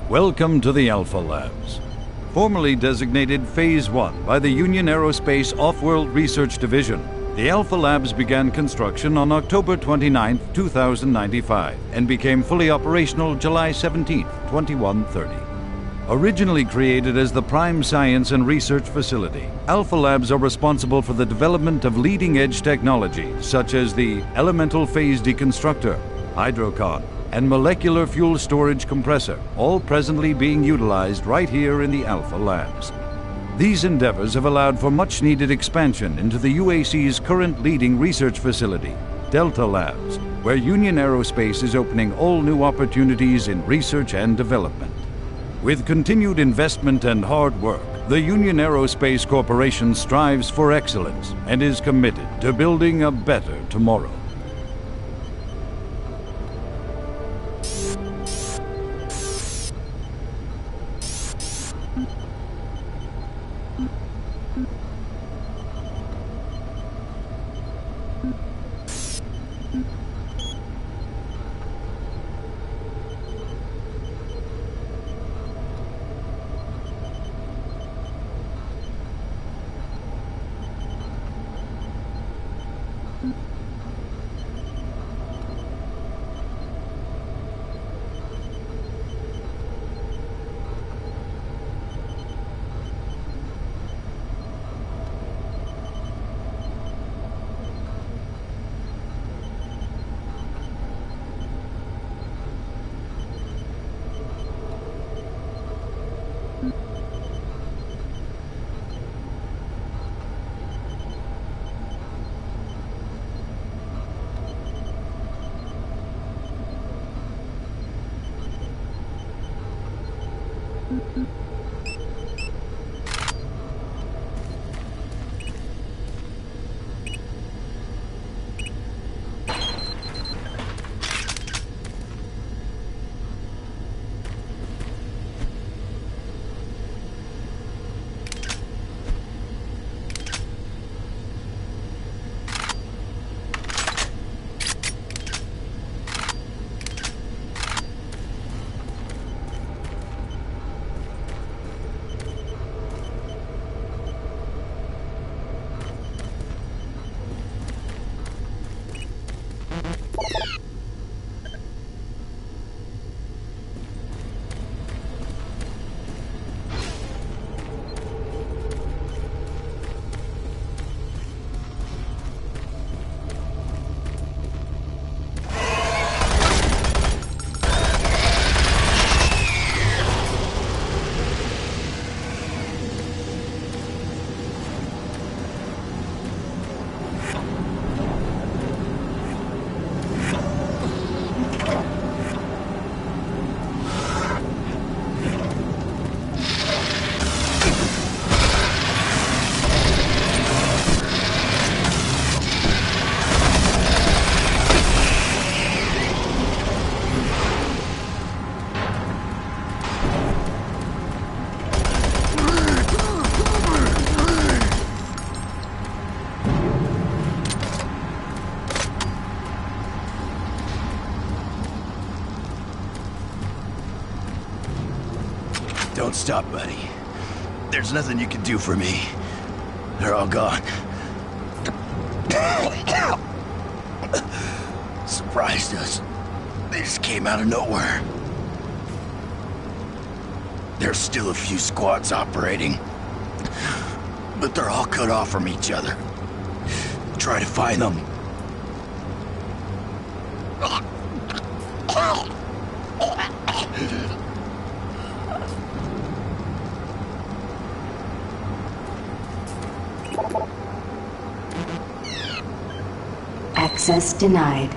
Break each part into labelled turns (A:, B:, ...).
A: Welcome to the Alpha Labs. Formerly designated Phase 1 by the Union Aerospace Off-World Research Division, the Alpha Labs began construction on October 29, 2095, and became fully operational July 17, 2130. Originally created as the prime science and research facility, Alpha Labs are responsible for the development of leading-edge technologies such as the Elemental Phase Deconstructor, Hydrocon, and Molecular Fuel Storage Compressor, all presently being utilized right here in the Alpha Labs. These endeavors have allowed for much-needed expansion into the UAC's current leading research facility, Delta Labs, where Union Aerospace is opening all new opportunities in research and development. With continued investment and hard work, the Union Aerospace Corporation strives for excellence and is committed to building a better tomorrow.
B: Don't stop, buddy. There's nothing you can do for me. They're all gone. Surprised us. They just came out of nowhere. There's still a few squads operating, but they're all cut off from each other. Try to find them.
C: Access denied.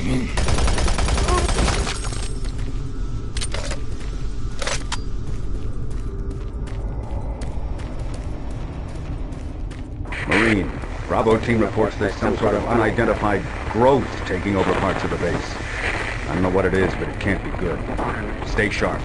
C: Marine, Bravo team reports there's some sort of unidentified growth taking over parts of the base. I don't know what it is, but it can't be good. Stay sharp.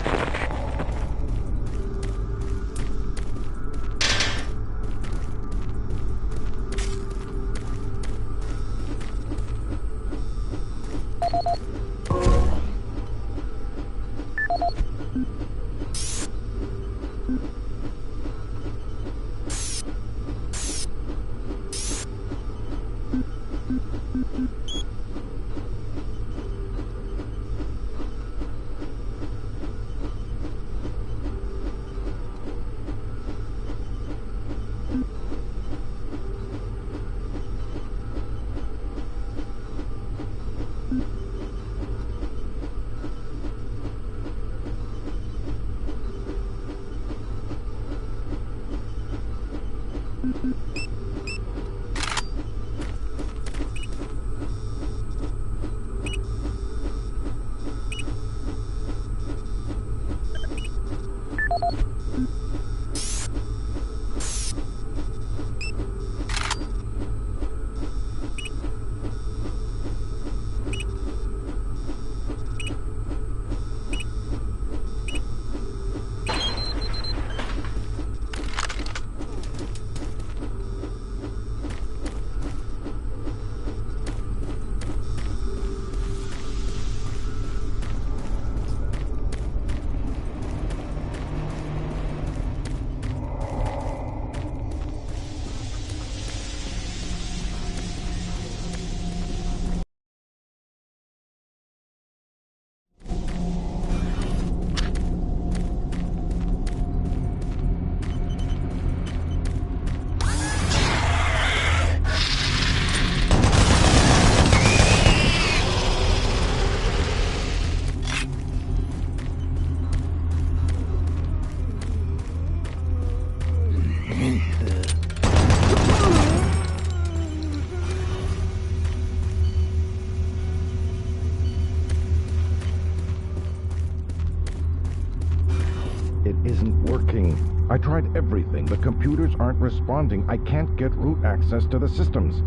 D: It isn't working. I tried everything. The computers aren't responding. I can't get root access to the systems.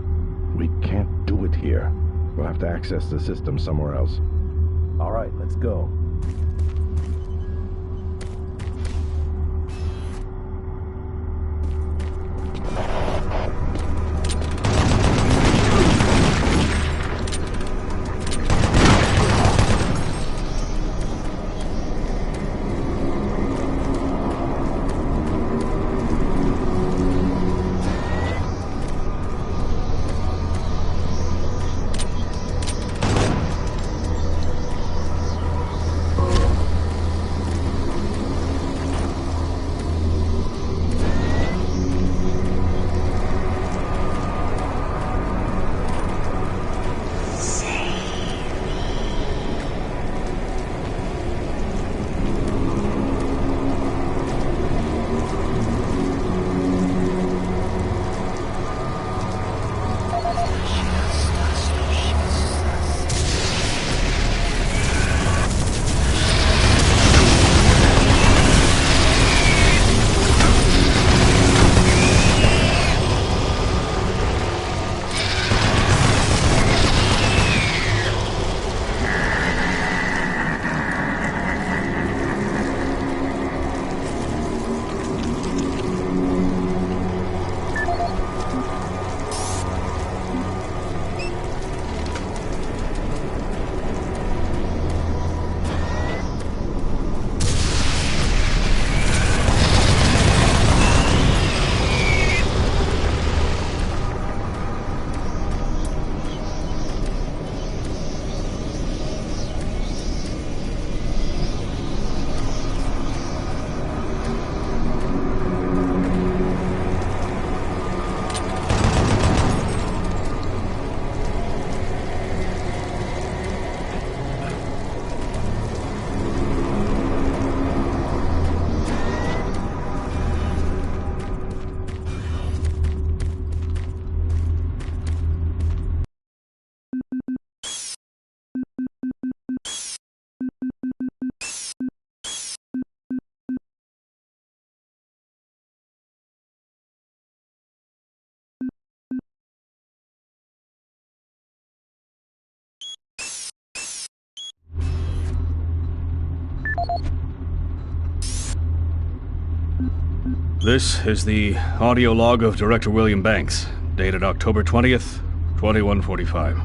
D: We can't do it here. We'll have to access the system somewhere else.
E: All right, let's go.
F: This is the audio log of Director William Banks, dated October 20th, 2145.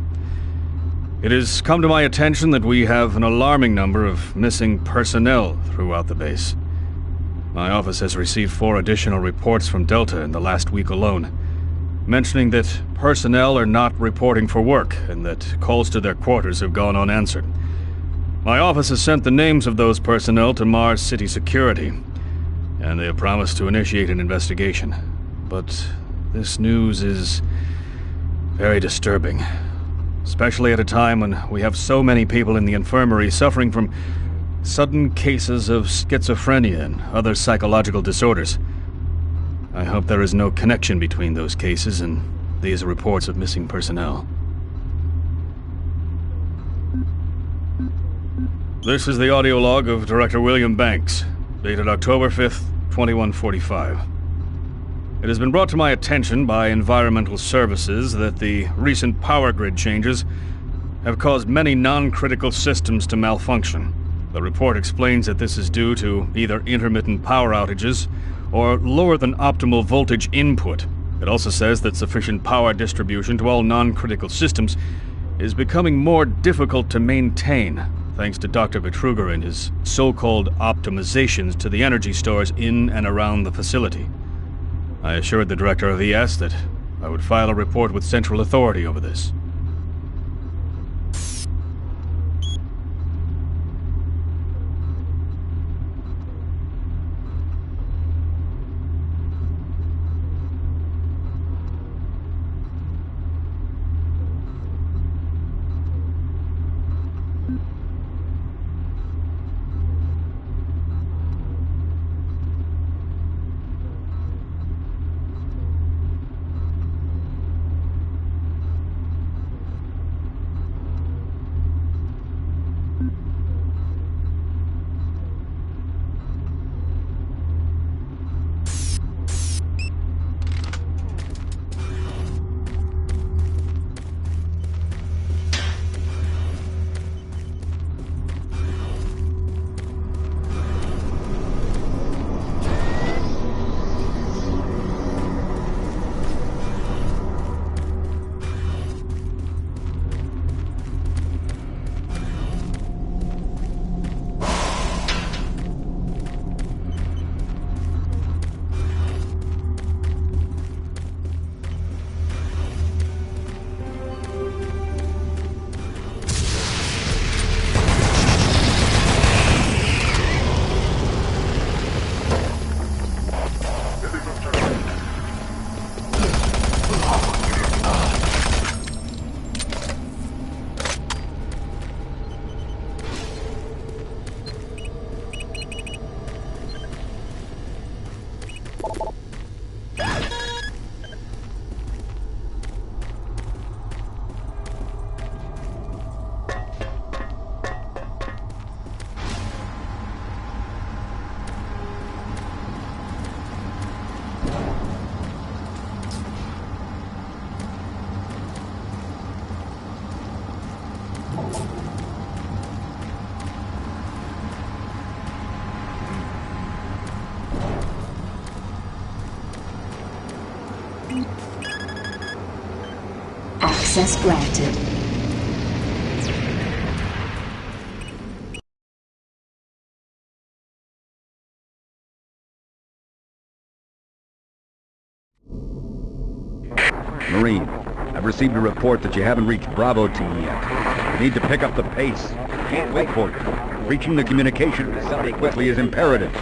F: It has come to my attention that we have an alarming number of missing personnel throughout the base. My office has received 4 additional reports from Delta in the last week alone, mentioning that personnel are not reporting for work and that calls to their quarters have gone unanswered. My office has sent the names of those personnel to Mars City Security, and they have promised to initiate an investigation. But this news is very disturbing, especially at a time when we have so many people in the infirmary suffering from sudden cases of schizophrenia and other psychological disorders. I hope there is no connection between those cases and these reports of missing personnel. This is the audio log of Director William Banks, dated October 5th, 2145. It has been brought to my attention by Environmental Services that the recent power grid changes have caused many non-critical systems to malfunction. The report explains that this is due to either intermittent power outages or lower than optimal voltage input. It also says that sufficient power distribution to all non-critical systems is becoming more difficult to maintain, thanks to Dr. Vitruger and his so-called optimizations to the energy stores in and around the facility. I assured the director of ES that I would file a report with Central Authority over this.
G: Access granted.
C: Marine, I've received a report that you haven't reached Bravo Team yet. You need to pick up the pace. Can't wait for you. Reaching the communication facility quickly is imperative.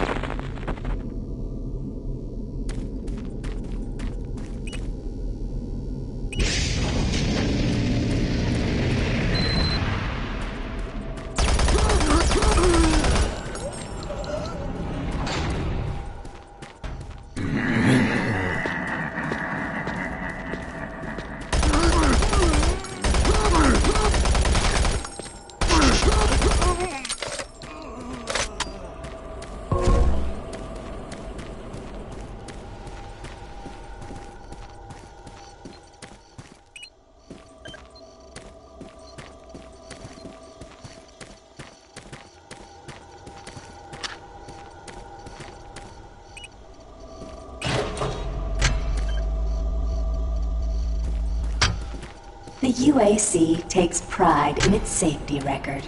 G: The UAC takes pride in its safety record.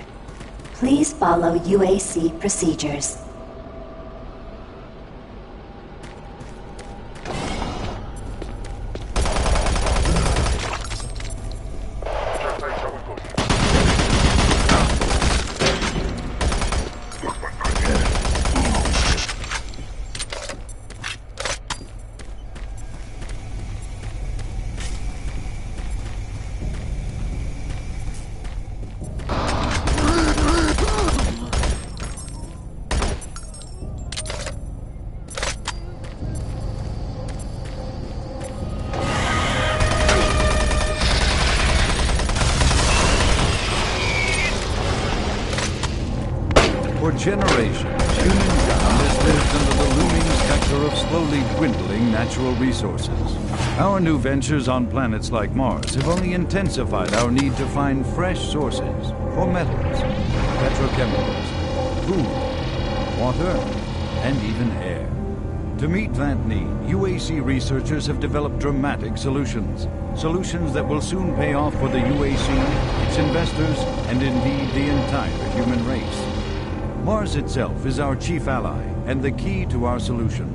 G: Please follow UAC procedures.
A: For generations, humankind has lived under the looming specter of slowly dwindling natural resources. Our new ventures on planets like Mars have only intensified our need to find fresh sources for metals, petrochemicals, food, water, and even air. To meet that need, UAC researchers have developed dramatic solutions. Solutions that will soon pay off for the UAC, its investors, and indeed the entire human race. Mars itself is our chief ally and the key to our solution.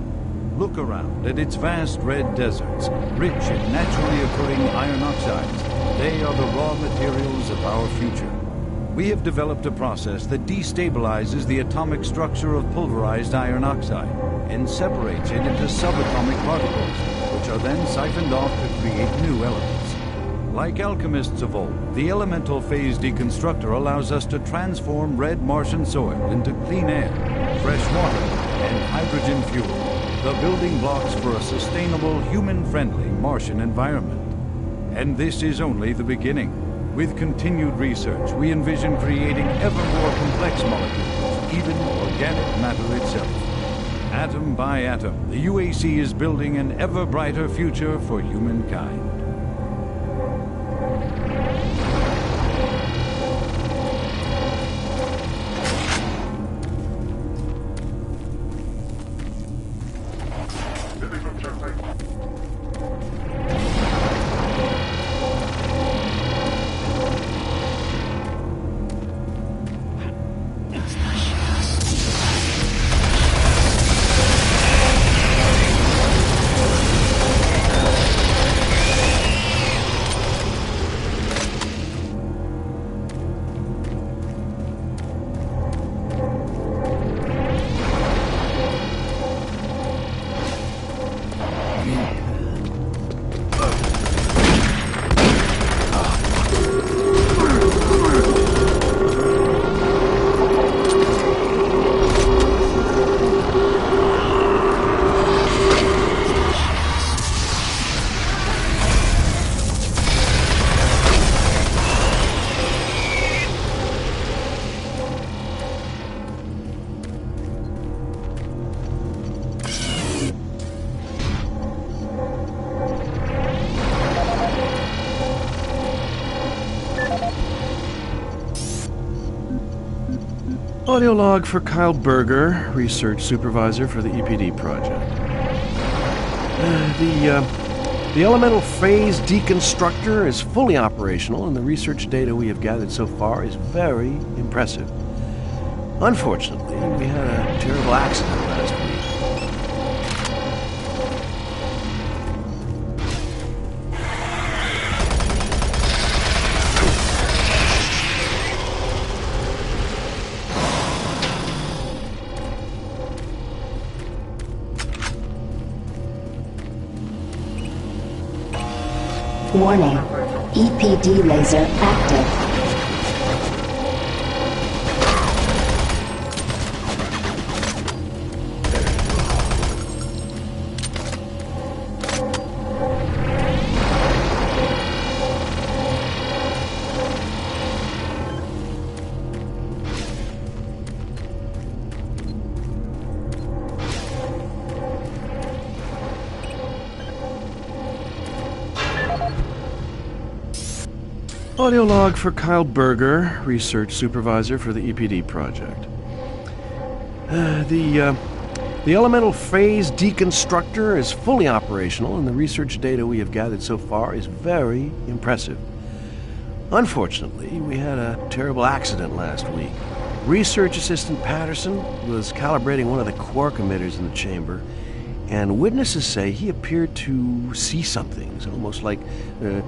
A: Look around at its vast red deserts, rich in naturally occurring iron oxides. They are the raw materials of our future. We have developed a process that destabilizes the atomic structure of pulverized iron oxide and separates it into subatomic particles, which are then siphoned off to create new elements. Like alchemists of old, the elemental phase deconstructor allows us to transform red Martian soil into clean air, fresh water, and hydrogen fuel, the building blocks for a sustainable, human-friendly Martian environment. And this is only the beginning. With continued research, we envision creating ever more complex molecules, even organic matter itself. Atom by atom, the UAC is building an ever brighter future for humankind.
H: Audio log for Kyle Berger, research supervisor for the EPD project. The elemental phase deconstructor is fully operational, and the research data we have gathered so far is very impressive. Unfortunately, we had a terrible accident last week.
G: Warning, EPD laser active.
H: Audio log for Kyle Berger, research supervisor for the EPD project. The elemental phase deconstructor is fully operational, and the research data we have gathered so far is very impressive. Unfortunately, we had a terrible accident last week. Research Assistant Patterson was calibrating one of the quark emitters in the chamber, and witnesses say he appeared to see something. It's almost like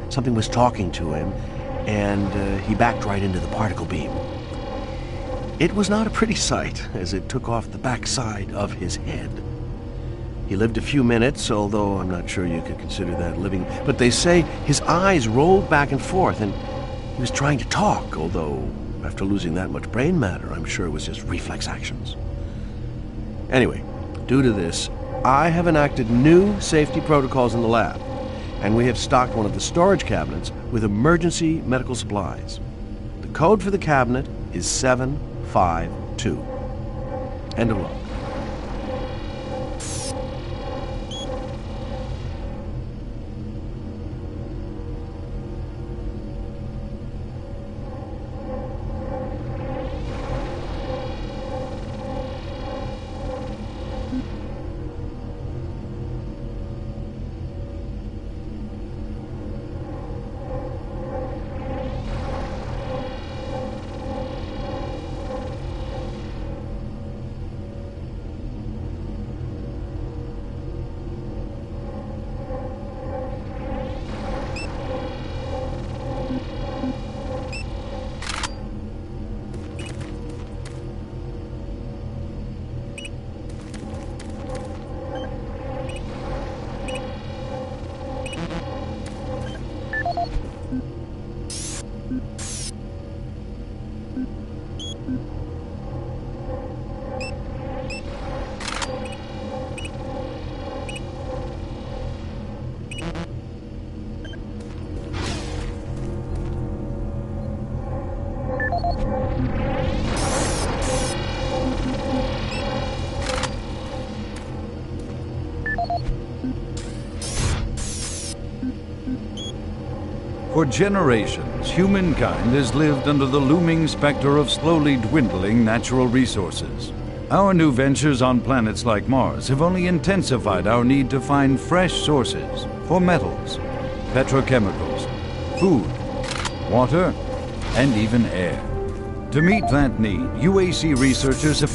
H: something was talking to him, and he backed right into the particle beam. It was not a pretty sight, as it took off the backside of his head. He lived a few minutes, although I'm not sure you could consider that living, but they say his eyes rolled back and forth, and he was trying to talk, although after losing that much brain matter, I'm sure it was just reflex actions. Anyway, due to this, I have enacted new safety protocols in the lab, and we have stocked one of the storage cabinets with emergency medical supplies. The code for the cabinet is 752. End of log.
A: For generations, humankind has lived under the looming specter of slowly dwindling natural resources. Our new ventures on planets like Mars have only intensified our need to find fresh sources for metals, petrochemicals, food, water, and even air. To meet that need, UAC researchers have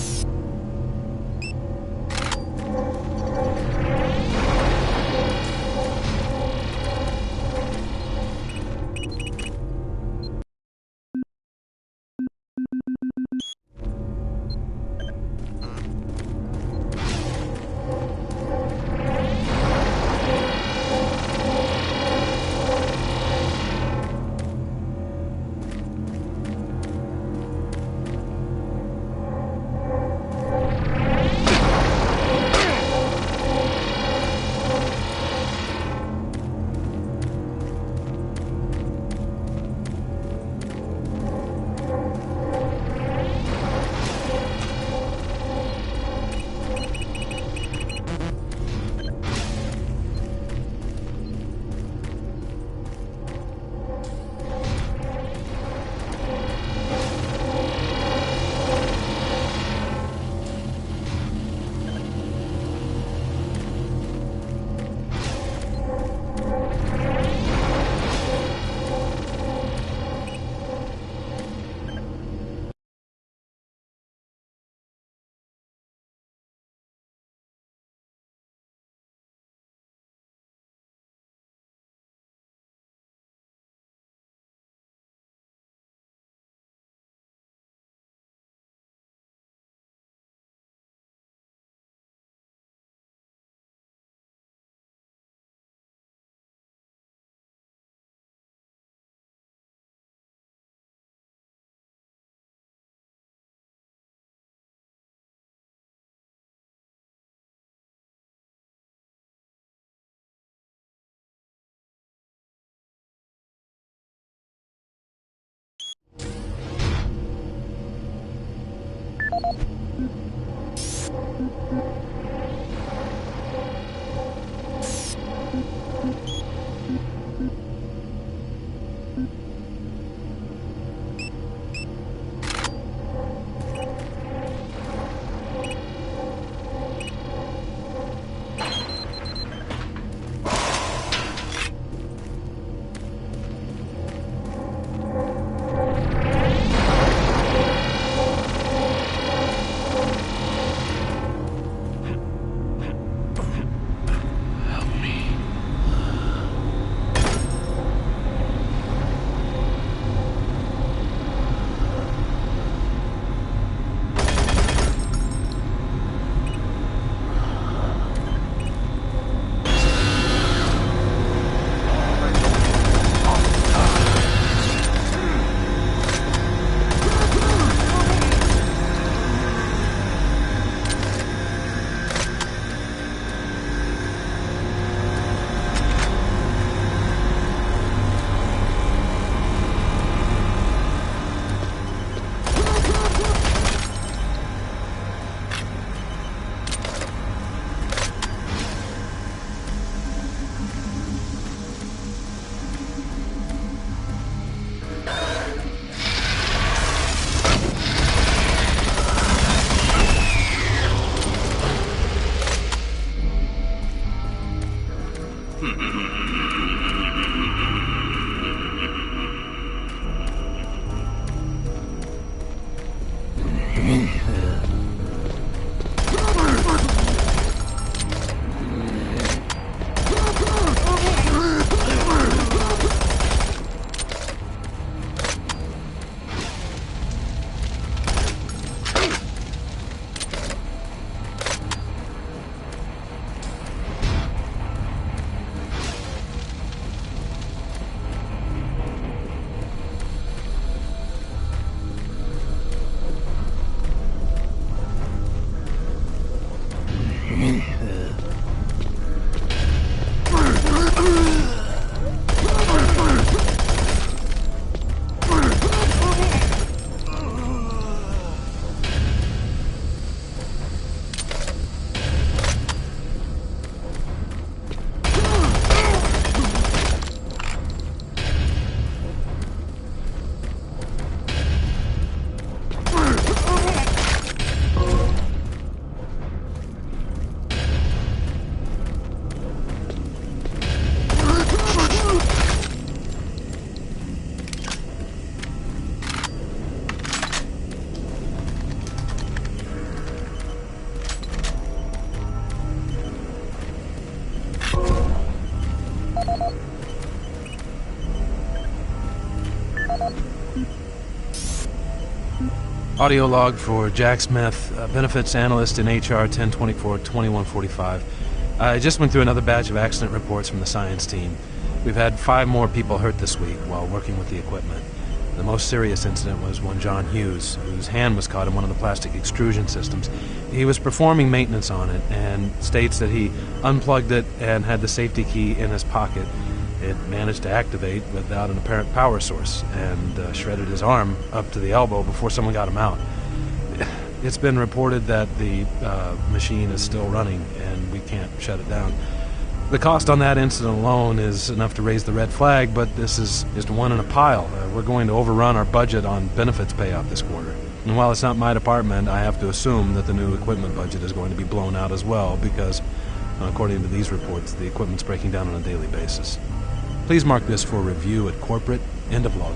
E: Audio log for Jack Smith, benefits analyst in HR 1024-2145. I just went through another batch of accident reports from the science team. We've had 5 more people hurt this week while working with the equipment. The most serious incident was one John Hughes, whose hand was caught in one of the plastic extrusion systems. He was performing maintenance on it and states that he unplugged it and had the safety key in his pocket. It managed to activate without an apparent power source and shredded his arm up to the elbow before someone got him out. It's been reported that the machine is still running and we can't shut it down. The cost on that incident alone is enough to raise the red flag, but this is just one in a pile. We're going to overrun our budget on benefits payout this quarter. And while it's not my department, I have to assume that the new equipment budget is going to be blown out as well because, according to these reports, the equipment's breaking down on a daily basis. Please mark this for review at corporate. End of log.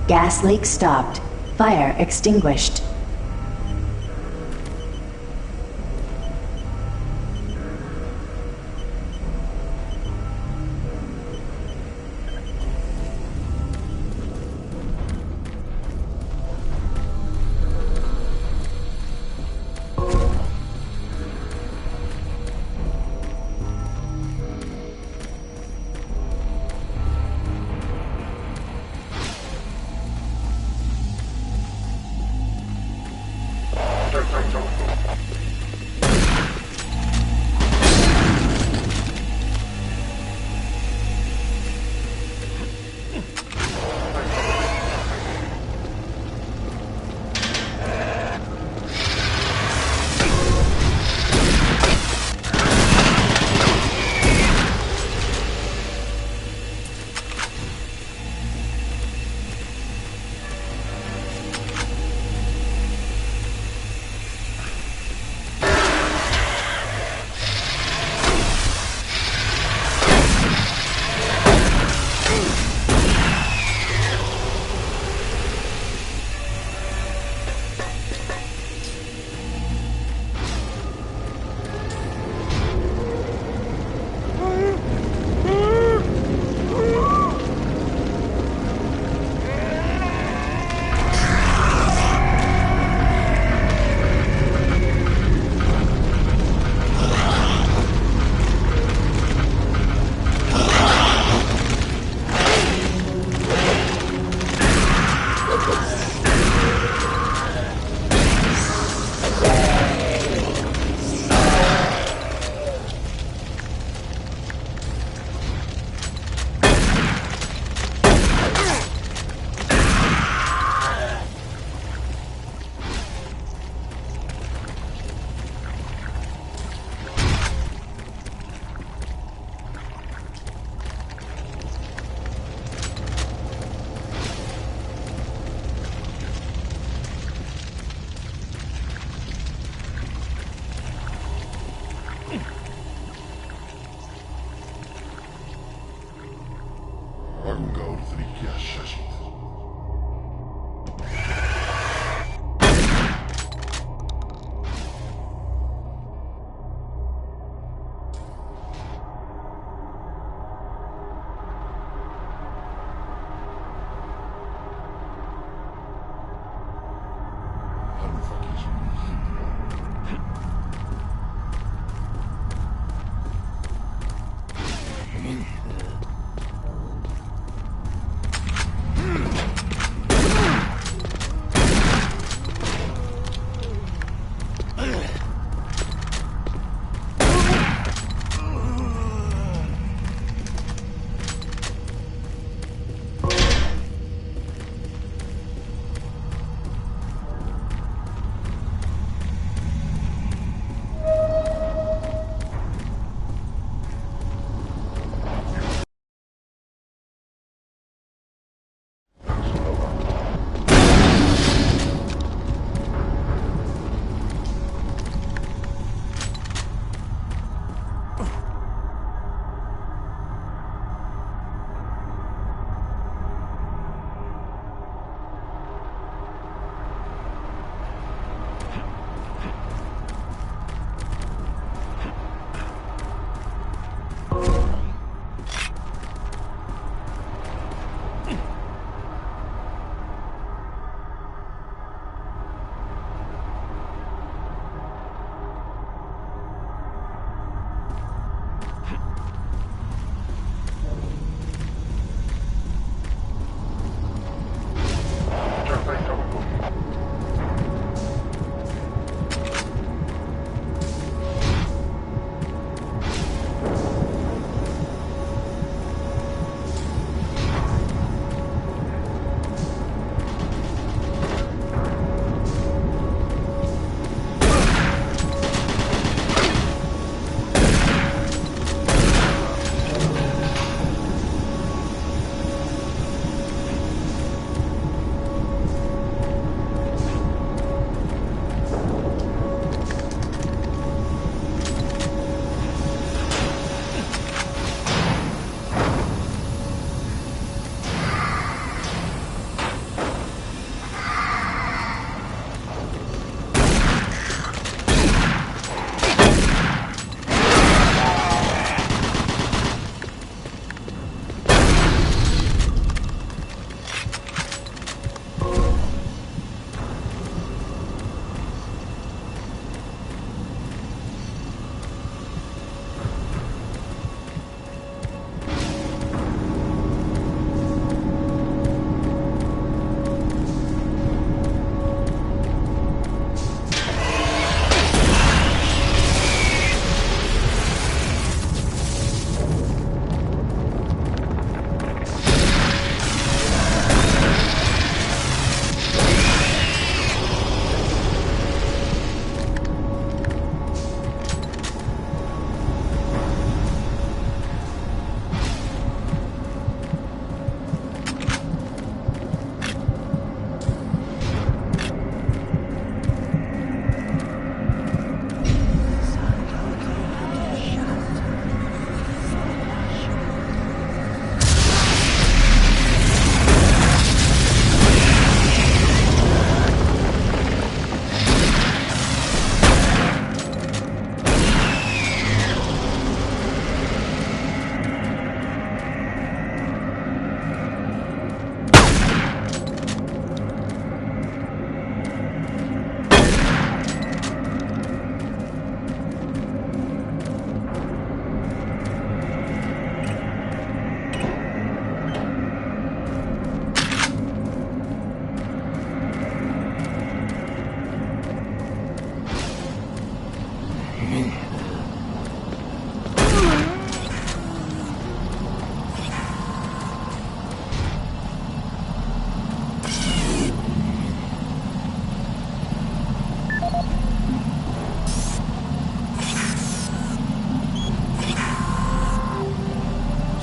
G: Gas leak stopped. Fire extinguished.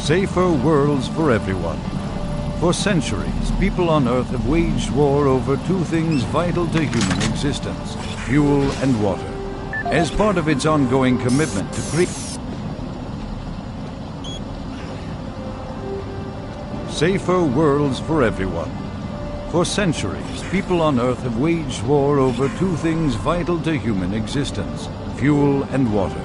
A: Safer worlds for everyone. For centuries, people on Earth have waged war over two things vital to human existence: fuel and water. As part of its ongoing commitment to create safer worlds for everyone. For centuries, people on Earth have waged war over two things vital to human existence: fuel and water.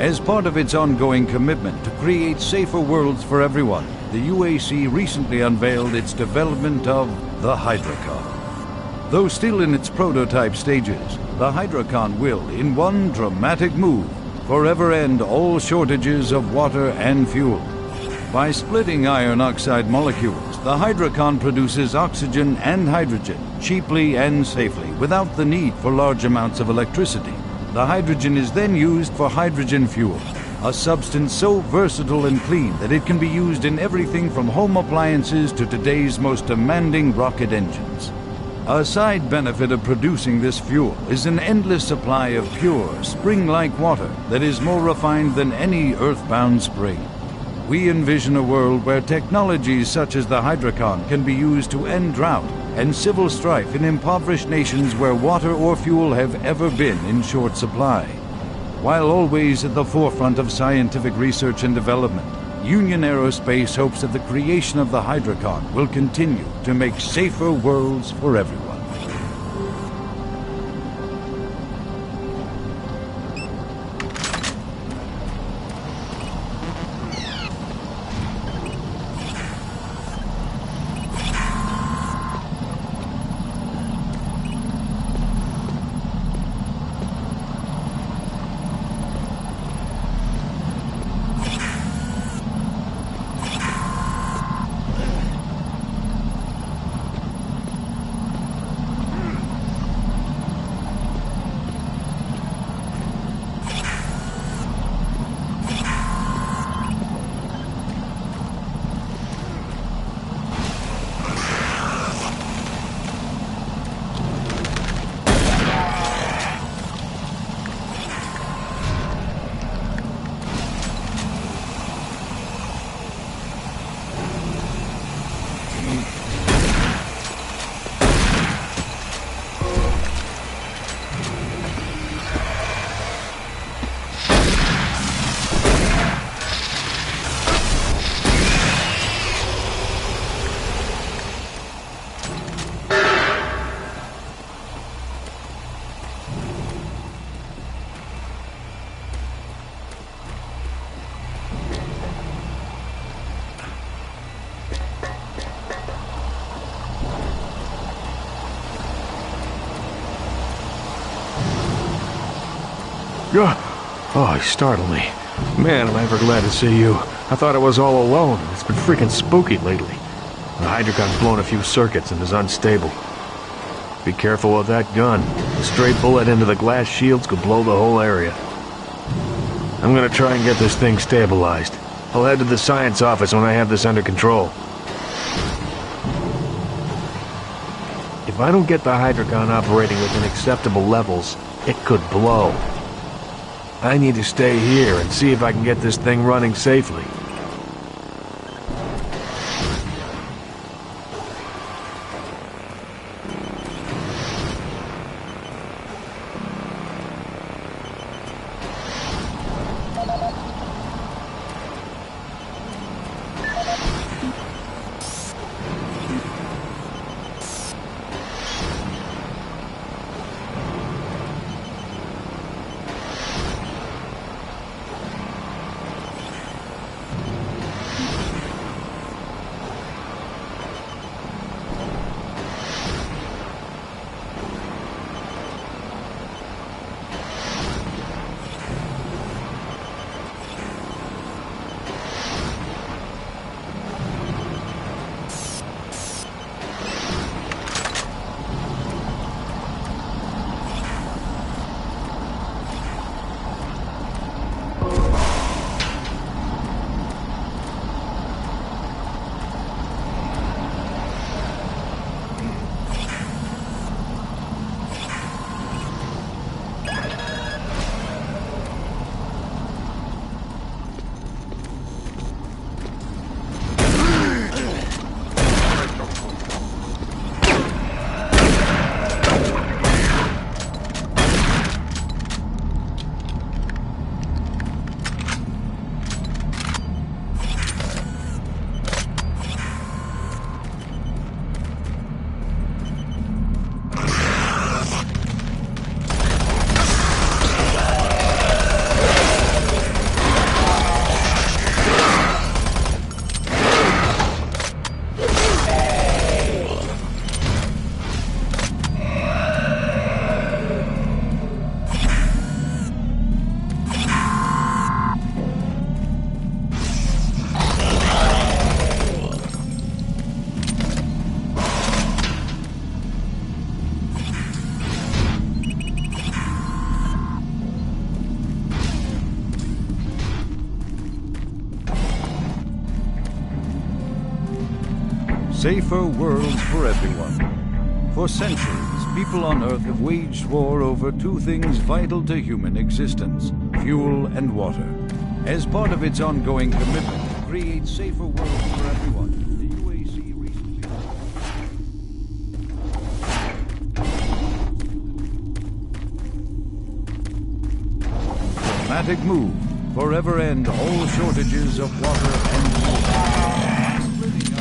A: As part of its ongoing commitment to create safer worlds for everyone, the UAC recently unveiled its development of the Hydrocon. Though still in its prototype stages, the Hydrocon will, in one dramatic move, forever end all shortages of water and fuel. By splitting iron oxide molecules, the Hydrocon produces oxygen and hydrogen cheaply and safely without the need for large amounts of electricity. The hydrogen is then used for hydrogen fuel, a substance so versatile and clean that it can be used in everything from home appliances to today's most demanding rocket engines. A side benefit of producing this fuel is an endless supply of pure, spring-like water that is more refined than any earthbound spring. We envision a world where technologies such as the Hydrocon can be used to end drought and civil strife in impoverished nations where water or fuel have ever been in short supply. While always at the forefront of scientific research and development, Union Aerospace hopes that the creation of the Hydrocon will continue to make safer worlds for everyone.
I: Oh, you startled me. Man, am I ever glad to see you. I thought I was all alone. It's been freaking spooky lately. The Hydrocon's blown a few circuits and is unstable. Be careful with that gun. A stray bullet into the glass shields could blow the whole area. I'm gonna try and get this thing stabilized. I'll head to the science office when I have this under control. If I don't get the Hydrocon operating within acceptable levels, it could blow. I need to stay here and see if I can get this thing running safely.
A: safer world for everyone. For centuries, people on Earth have waged war over two things vital to human existence: fuel and water. As part of its ongoing commitment to create safer worlds for everyone, the UAC recently... Dramatic move. Forever end all shortages of water and fuel. Splitting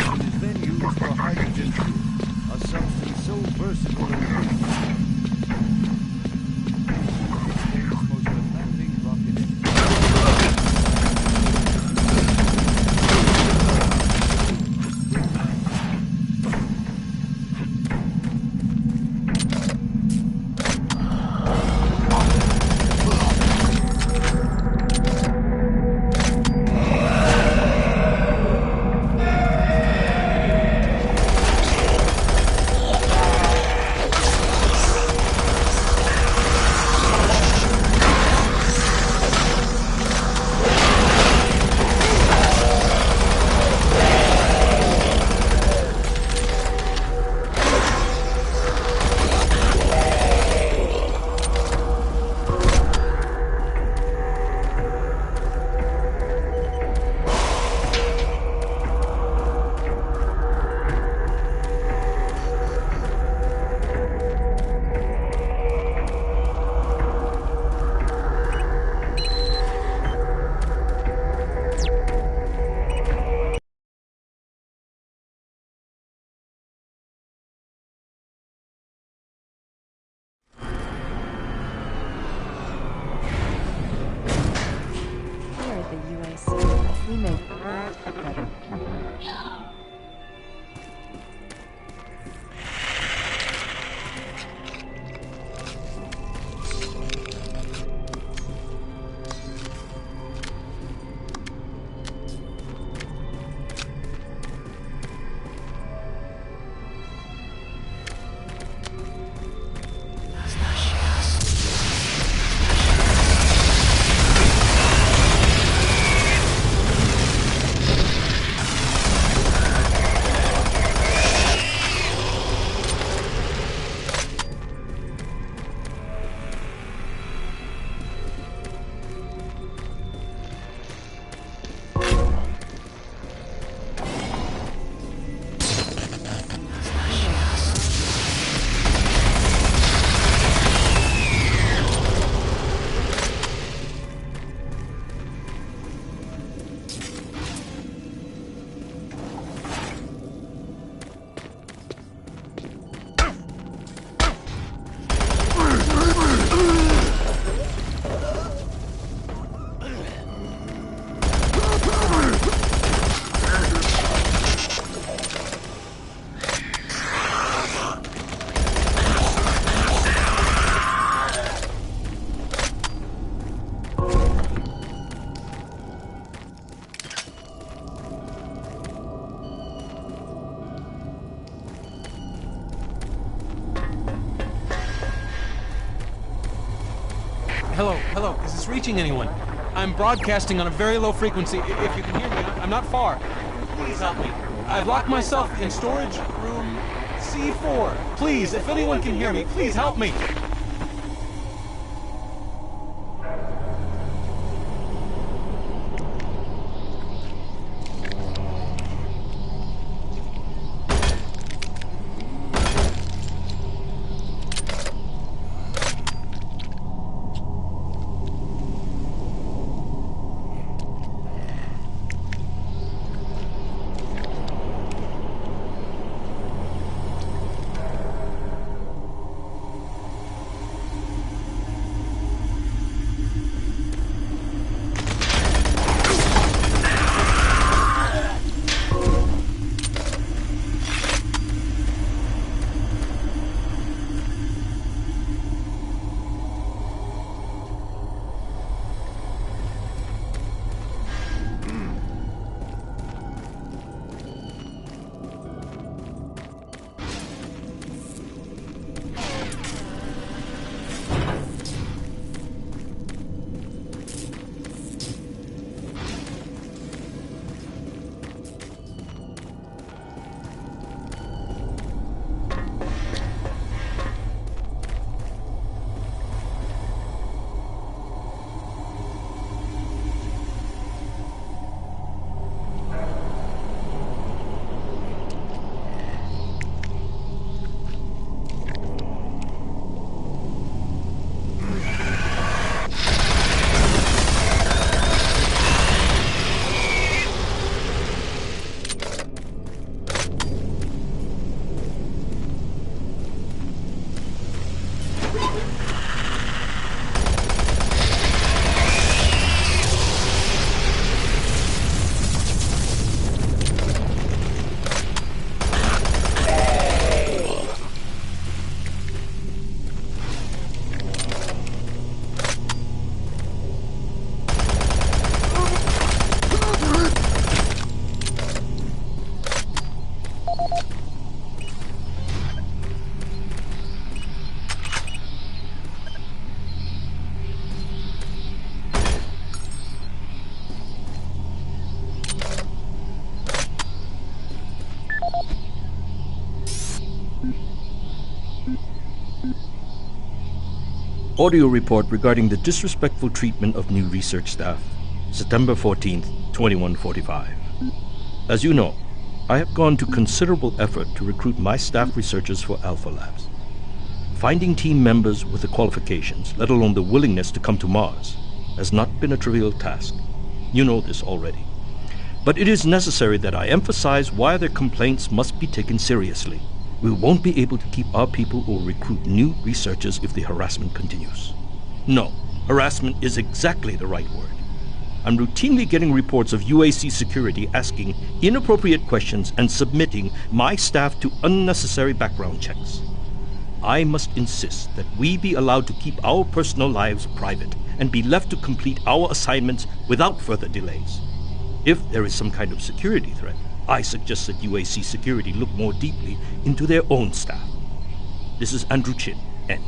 A: iron is then used for hydrogen fuel, a substance so versatile and most demanding rocket engine.
J: We make better people.
E: Hello, is this reaching anyone? I'm broadcasting on a very low frequency. If you can hear me, I'm not far. Please help me. I've locked myself in storage room C4. Please, if anyone can hear me, please help me.
K: Audio report regarding the disrespectful treatment of new research staff. September 14th, 2145. As you know, I have gone to considerable effort to recruit my staff researchers for Alpha Labs. Finding team members with the qualifications, let alone the willingness to come to Mars, has not been a trivial task. You know this already. But it is necessary that I emphasize why their complaints must be taken seriously. We won't be able to keep our people or recruit new researchers if the harassment continues. No, harassment is exactly the right word. I'm routinely getting reports of UAC security asking inappropriate questions and submitting my staff to unnecessary background checks. I must insist that we be allowed to keep our personal lives private and be left to complete our assignments without further delays. If there is some kind of security threat, I suggest that UAC security look more deeply into their own staff. This is Andrew Chin, end.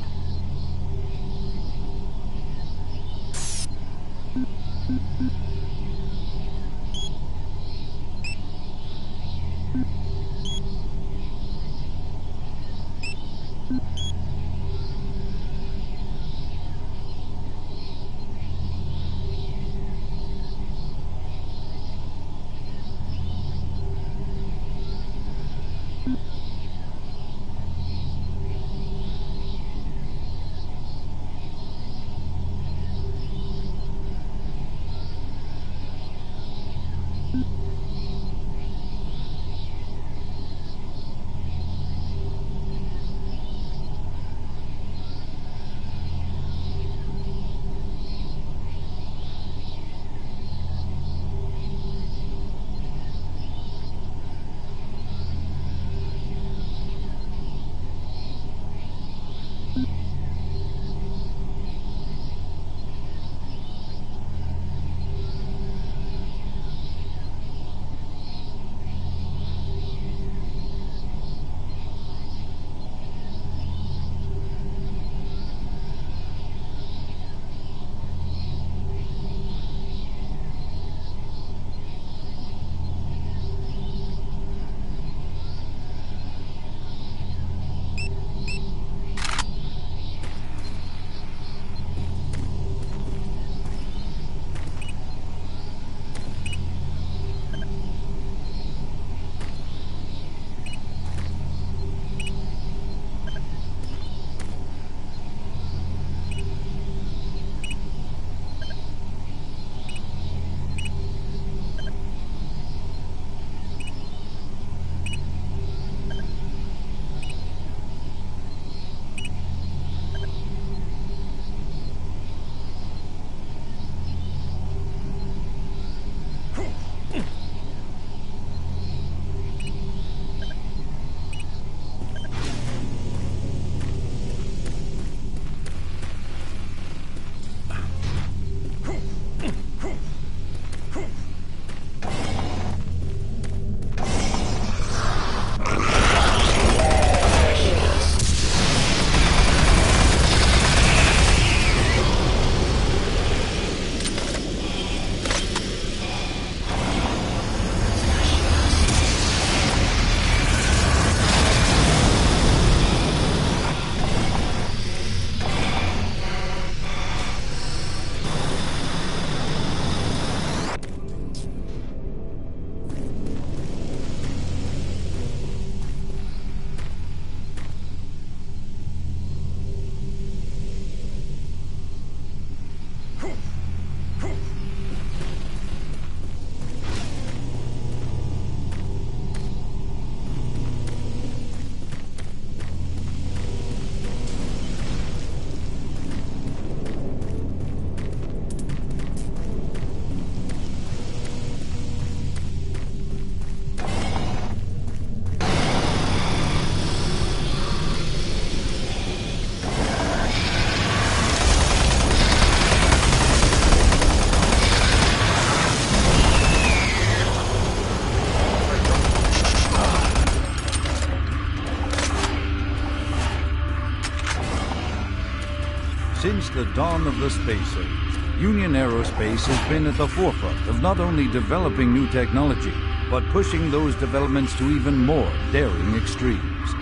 A: Since the dawn of the space age, Union Aerospace has been at the forefront of not only developing new technology, but pushing those developments to even more daring extremes.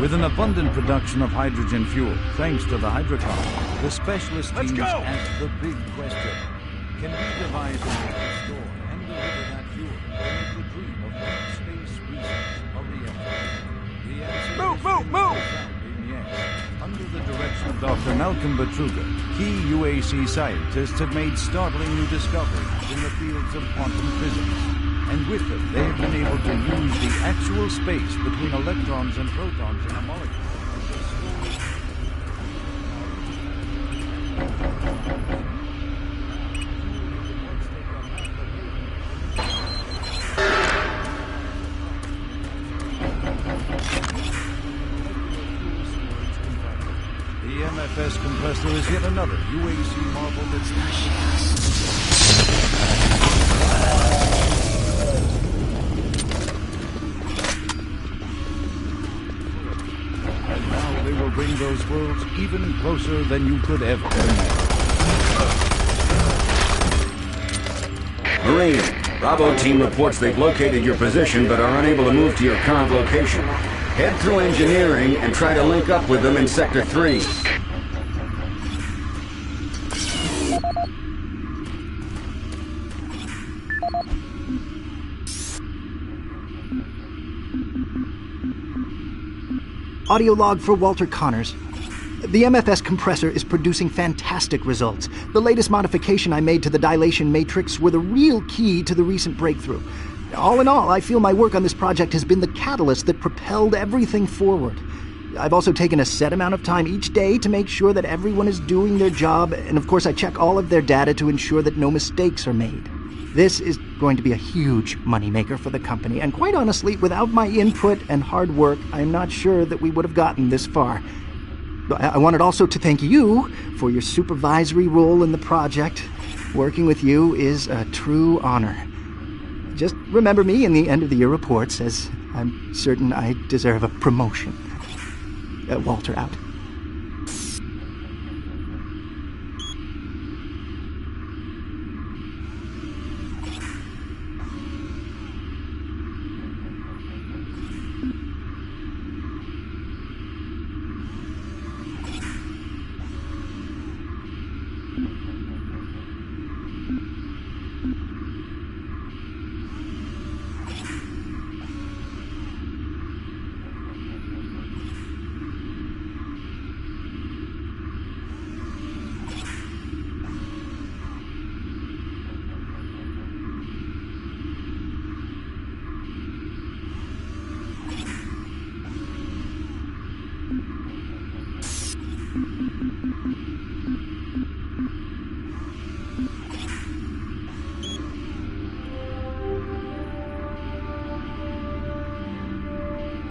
A: With an abundant production of hydrogen fuel, thanks to the Hydrocon, the specialist teams ask the big question. Can we devise a way to store and deliver that fuel to make the dream of deep space research a reality? The answer
I: Move!
A: Yes. Under the direction of Dr. Malcolm Betruger, key UAC scientists have made startling new discoveries in the fields of quantum physics. And with them, they have been able to use the actual space between electrons and protons in a molecule. The MFS compressor is yet another UAC marvel that's... bring those worlds even closer than you could ever imagine.
C: Marine, Bravo team reports they've located your position but are unable to move to your current location. Head through engineering and try to link up with them in Sector 3.
L: Audio log for Walter Connors. The MFS compressor is producing fantastic results. The latest modification I made to the dilation matrix were the real key to the recent breakthrough. All in all, I feel my work on this project has been the catalyst that propelled everything forward. I've also taken a set amount of time each day to make sure that everyone is doing their job, and of course I check all of their data to ensure that no mistakes are made. This is going to be a huge moneymaker for the company, and quite honestly, without my input and hard work, I'm not sure that we would have gotten this far. I wanted also to thank you for your supervisory role in the project. Working with you is a true honor. Just remember me in the end-of-the-year reports, as I'm certain I deserve a promotion. Walter out.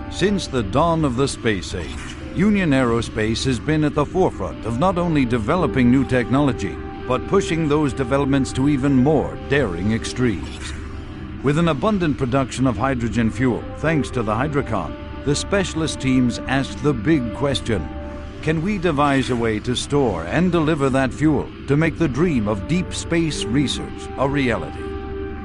A: Since the dawn of the space age, Union Aerospace has been at the forefront of not only developing new technology, but pushing those developments to even more daring extremes. With an abundant production of hydrogen fuel, thanks to the Hydrocon, the specialist teams ask the big question: can we devise a way to store and deliver that fuel to make the dream of deep space research a reality?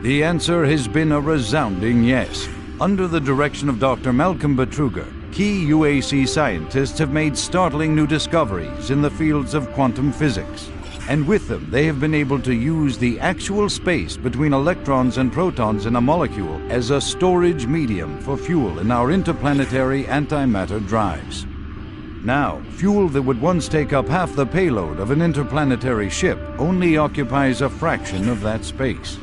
A: The answer has been a resounding yes. Under the direction of Dr. Malcolm Betruger, key UAC scientists have made startling new discoveries in the fields of quantum physics. And with them, they have been able to use the actual space between electrons and protons in a molecule as a storage medium for fuel in our interplanetary antimatter drives. Now, fuel that would once take up half the payload of an interplanetary ship only occupies a fraction of that space.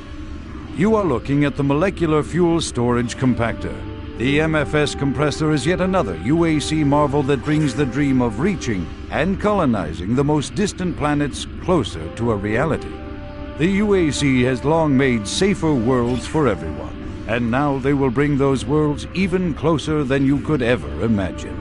A: You are looking at the Molecular Fuel Storage Compactor. The MFS compressor is yet another UAC marvel that brings the dream of reaching and colonizing the most distant planets closer to a reality. The UAC has long made safer worlds for everyone, and now they will bring those worlds even closer than you could ever imagine.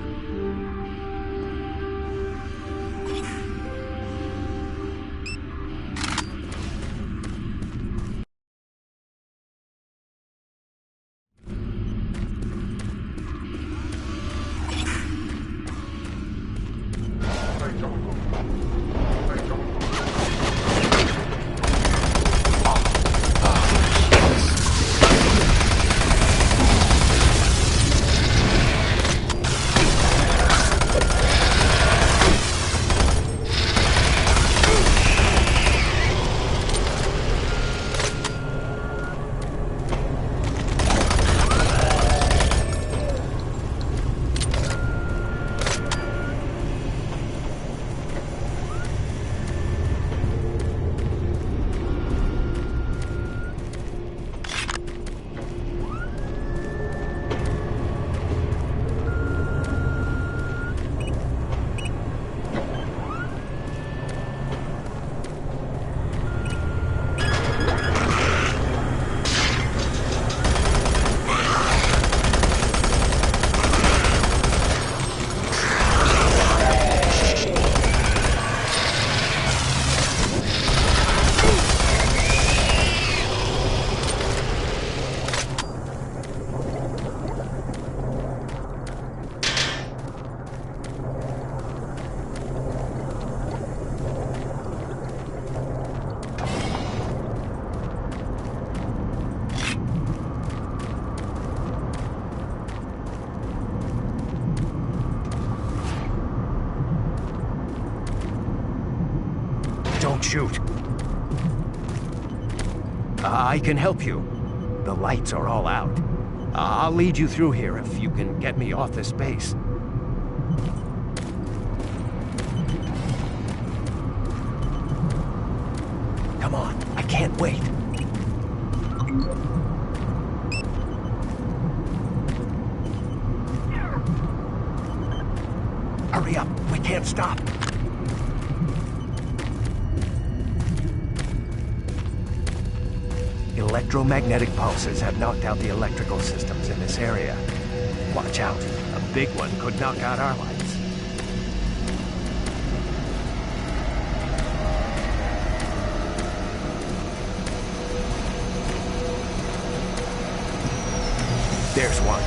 M: Don't shoot. I can help you. The lights are all out. I'll lead you through here if you can get me off this base. Come on, I can't wait. Hurry up, we can't stop. Electromagnetic pulses have knocked out the electrical systems in this area. Watch out, a big one could knock out our lights. There's one.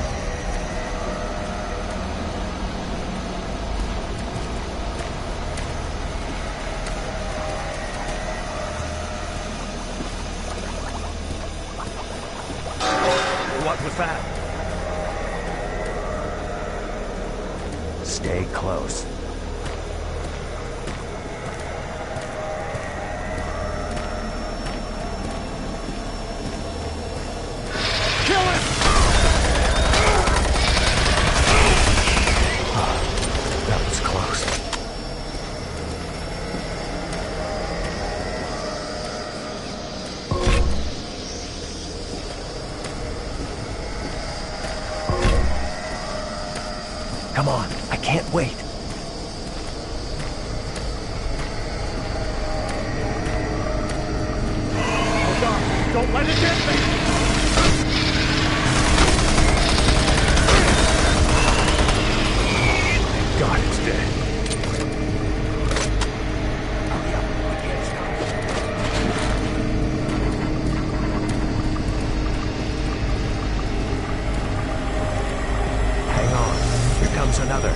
M: What was that? Stay close. Kill him! That was close. Come on, I can't wait. Hold on, don't let it get me! Thank God it's dead. Hurry up, we can't stop. Hang on, here comes another.